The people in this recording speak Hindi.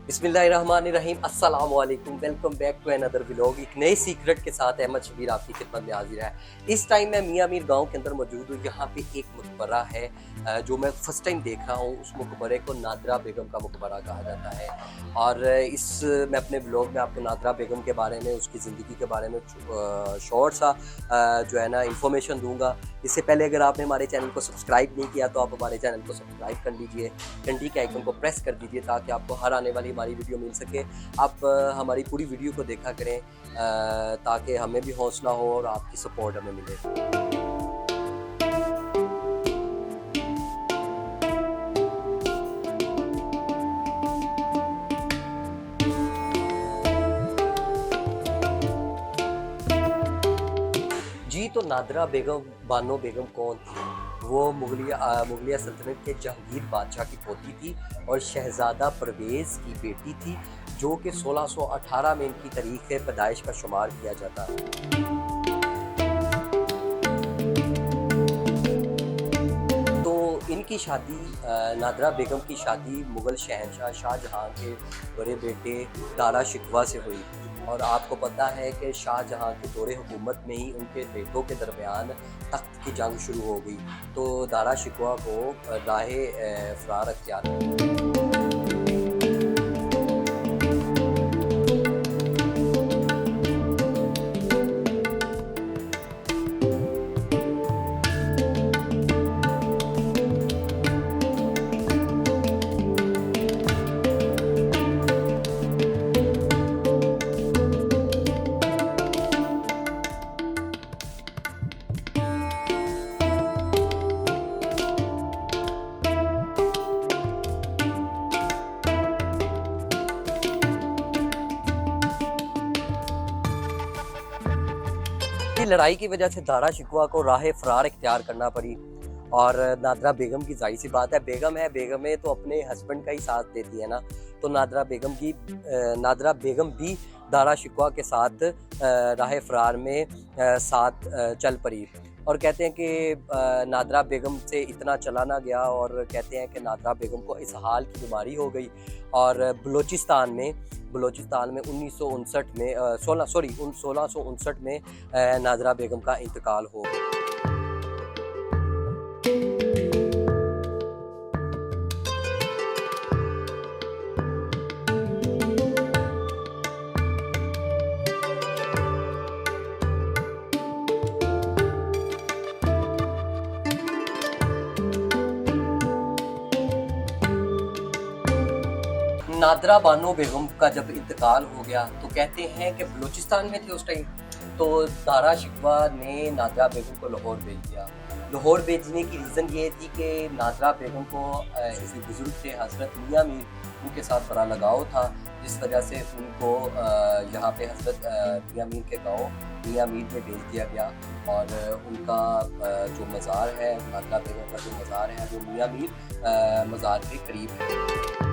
बिस्मिल्लाहिर्रहमानिर्रहीम, अस्सलाम वालेकुम, welcome back to another vlog. एक नए सीक्रेट के साथ अहमद शबीर आपकी खिदमत में हाजिर है। इस टाइम मैं मियाँ मीर गांव के अंदर मौजूद हूँ। यहाँ पे एक मकबरा है जो मैं फ़र्स्ट टाइम देख रहा हूँ। उस मकबरे को नादरा बेगम का मकबरा कहा जाता है। और मैं अपने व्लॉग में आपको नादरा बेगम के बारे में, उसकी ज़िंदगी के बारे में शॉर्ट सा जो है ना इंफॉर्मेशन दूँगा। इससे पहले अगर आपने हमारे चैनल को सब्सक्राइब नहीं किया तो आप हमारे चैनल को सब्सक्राइब कर लीजिए, घंटी के आइकन को प्रेस कर दीजिए ताकि आपको हर आने वाली हमारी वीडियो मिल सके। आप हमारी पूरी वीडियो को देखा करें ताकि हमें भी हौसला हो और आपकी सपोर्ट हमें मिले। जी, तो नादरा बेगम बानो बेगम कौन थी? वो मुगलिया सल्तनत के जहांगीर बादशाह की पोती थी और शहज़ादा परवेज़ की बेटी थी, जो कि 1618 में इनकी तारीख़ पैदाइश का शुमार किया जाता है। तो इनकी शादी नादरा बेगम की शादी मुग़ल शहंशाह शाहजहाँ के बड़े बेटे दारा शिकवा से हुई। और आपको पता है कि शाहजहाँ के दौरे हुकूमत में ही उनके बेटों के दरमियान तख्त की जंग शुरू हो गई। तो दारा शिकवा को राह फ़रार अख्तियार की लड़ाई की वजह से दारा शिकवा को राह फ़रार इख्तियार करना पड़ी। और नादरा बेगम की ज़ाहिर सी बात है, बेगम है तो अपने हस्बैंड का ही साथ देती है ना। तो नादरा बेगम भी दारा शिकवा के साथ राह फ़रार में साथ चल पड़ी। और कहते हैं कि नादरा बेगम से इतना चला ना गया और कहते हैं कि नादरा बेगम को इसहाल की बीमारी हो गई। और बलूचिस्तान में 1959 में 1659 में नादरा बेगम का इंतकाल हो गया। नादरा बानो बेगम का जब इंतकाल हो गया तो कहते हैं कि बलूचिस्तान में थे उस टाइम। तो दारा शिकवा ने नादरा बेगम को लाहौर भेज दिया। लाहौर भेजने की रीज़न ये थी कि नादरा बेगम को किसी बुज़ुर्ग थे हज़रत मियाँ मीर, उनके साथ बड़ा लगाव था, जिस वजह से उनको यहाँ पे हज़रत मियाँ मीर के गाँव मियाँ मीर में भेज दिया गया। और उनका जो मज़ार है, नादरा बेगम का जो मज़ार है वो मियाँ मीर मज़ार के करीब है।